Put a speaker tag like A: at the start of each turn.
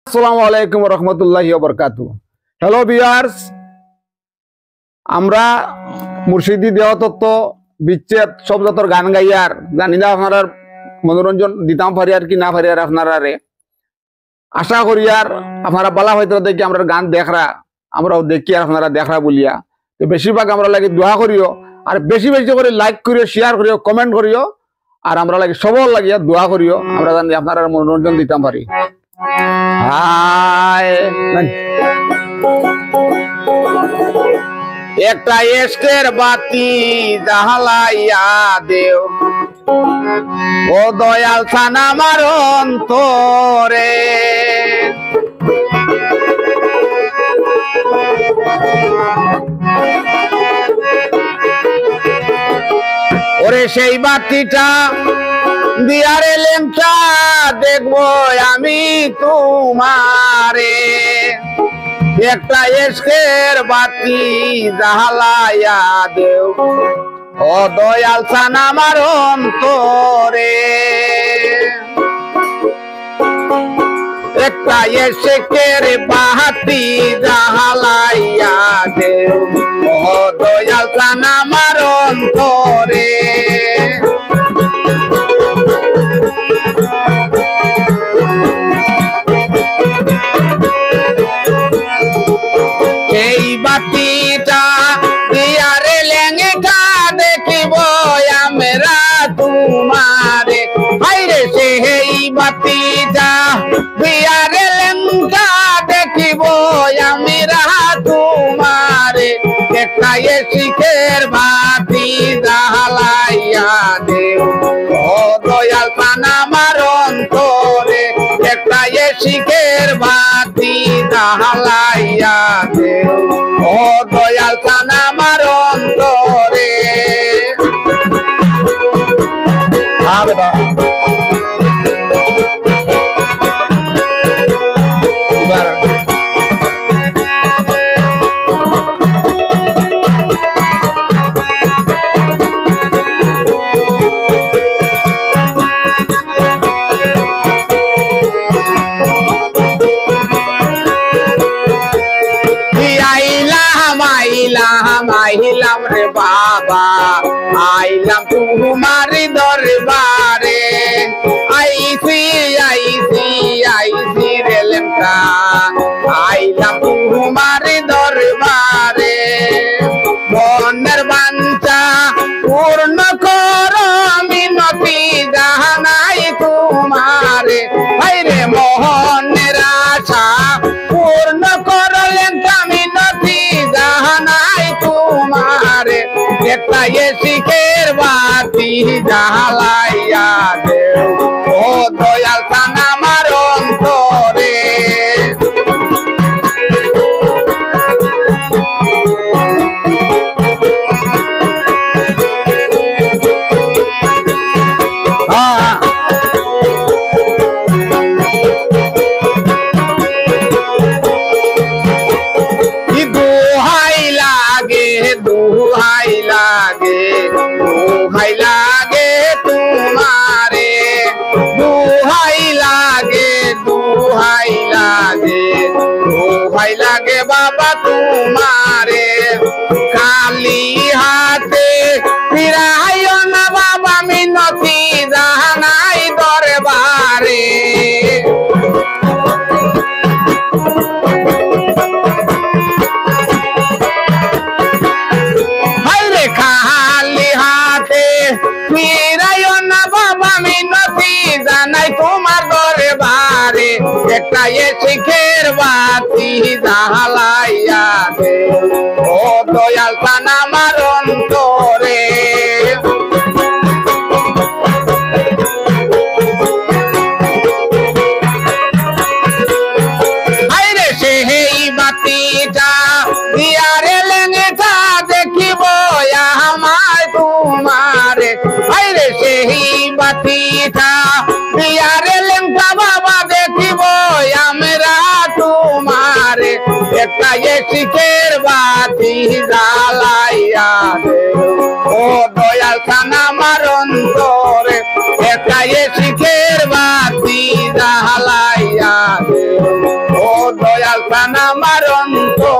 A: আসসালামু আলাইকুম রহমতুল্লাহি ওয়া বারাকাতুহু। হ্যালো ভিউয়ার্স, আমরা মুর্শিদি দেহতত্ত্ব বিচ্ছেদ সব যতর গান গাইয়ার জানি না আপনারা মনোরঞ্জন দিতাম পারি আর কি না পারি আর আপনারা আশা করি আর আপনারা বালা হয়তো দেখি আমরা গান দেখরা আমরাও দেখি আর আপনারা দেখরা বলিয়া তো বেশিরভাগ আমরা লাগে দোয়া করিও আর বেশি বেশি করে লাইক করিও শেয়ার করিও কমেন্ট করিও আর আমরা লাগে সবল লাগিয়া দোয়া করিও আমরা জানি আপনারা মনোরঞ্জন দিতাম পারি। একটা এসকের বাতি জাহালাইয়া দেও ও দয়াল খান আমার অন্তরে, ওরে সেই বাতিটা দিয়ারে লেমটা দেখবো আমি তোমারে, একটা এসকের বাতি জাহালাইয়া দেও ও দয়াল খান আমার অন্তরে, একটা এসকের বাতি জাহালাইয়া দেও ও দয়াল খান আমার অন্তরে, এই বাতিটা দিয়ারে লেঙ্গা দেখিব আমরা তোমারে, হাইরে সেই বাতিটা দিয়ারে লেঙ্গা দেখিব আমরা তোমারে, একটা শিখের বাতি জাহালাইয়া দেও ও দয়াল খান আমার অন্তরে, একটা শিখের বাতি জাহালাইয়া দেও ও দয়াল খান আমার অন্তরে। আইলাম রে বাবা আইলাম তোমার দরবারে, আইসি আইসি আইসি রে লেমকা আইলাম তোমার দরবারে, মনের বাঞ্ছা পূর্ণ করো মিনতি জাহানাই তোমারে, হাইরে মোহনের আশা পূর্ণ করো লেমকা মিনতি জাহানাই তোমারে, একটা শিখের বাতি জাহালাইয়া দেও ও দয়াল খান আমার অন্তরে, দুহাই লাগে তোমারে, দুহাই লাগে দুহাই লাগে দুহাই লাগে বাবা তোমারে, খালি হাতে ফিরাইও না বাবা মিনতি জাহানাই দরবারে, খালি হাতে ফিরাইও না বাবা মিনতি জানাই তোমার দরবারে, একটা শিখের বাতি জাহালাইয়া দেও ও দয়াল খান আমার অন্তরে, হাইরে সেই বাতিটা দিয়ারে লেঙ্গা দেখিব আমায় তোমারে, হাইরে সেই বাতিটা দিয়ারে লেঙ্গা বাবা দেখিব আমরা তোমারে, একটা শিখের বাতি জালাইয়া দেও ও দয়াল খান আমার অন্তরে, একটা শিখের বাতি জালাইয়া দেও প্রাণ আমার অন্তরে